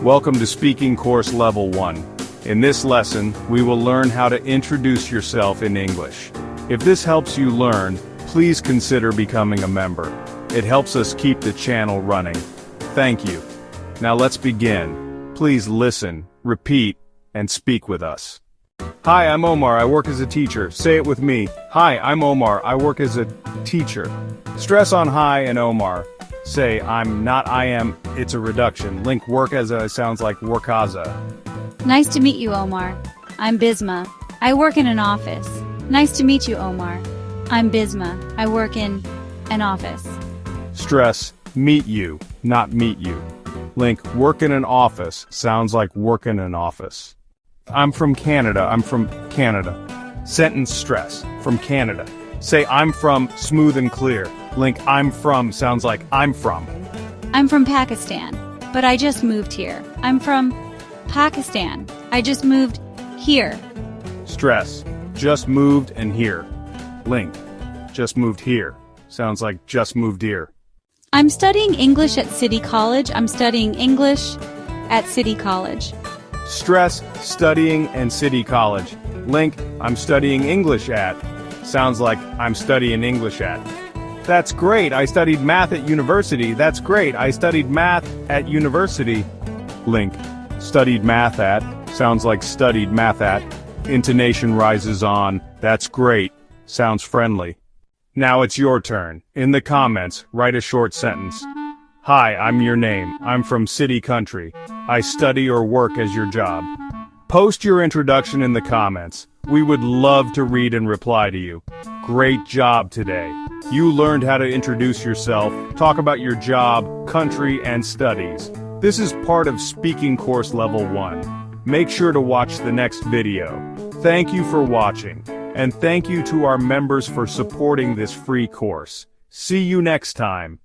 Welcome to Speaking Course Level 1. In this lesson, we will learn how to introduce yourself in English. If this helps you learn, please consider becoming a member. It helps us keep the channel running. Thank you. Now let's begin. Please listen, repeat, and speak with us. Hi, I'm Omar, I work as a teacher. Say it with me. Hi, I'm Omar, I work as a teacher. Stress on hi and Omar. Say, I'm not I am, it's a reduction. Link work as a sounds like workaza. Nice to meet you, Omar. I'm Bisma. I work in an office. Nice to meet you, Omar. I'm Bisma. I work in an office. Stress, meet you, not meet you. Link work in an office sounds like work in an office. I'm from Canada. I'm from Canada. Sentence stress, from Canada. Say I'm from, smooth and clear. Link I'm from sounds like I'm from. I'm from Pakistan, but I just moved here. I'm from Pakistan. I just moved here. Stress, just moved and here. Link, just moved here. Sounds like just moved here. I'm studying English at City College. I'm studying English at City College. Stress, studying and City College. Link, I'm studying English at. Sounds like I'm studying English at. That's great, I studied math at university. That's great, I studied math at university. Link, studied math at. Sounds like studied math at. Intonation rises on. That's great. Sounds friendly. Now it's your turn. In the comments, write a short sentence. Hi, I'm your name. I'm from City Country. I study or work as your job. Post your introduction in the comments. We would love to read and reply to you. Great job today. You learned how to introduce yourself, talk about your job, country, and studies. This is part of Speaking Course Level 1. Make sure to watch the next video. Thank you for watching, and thank you to our members for supporting this free course. See you next time.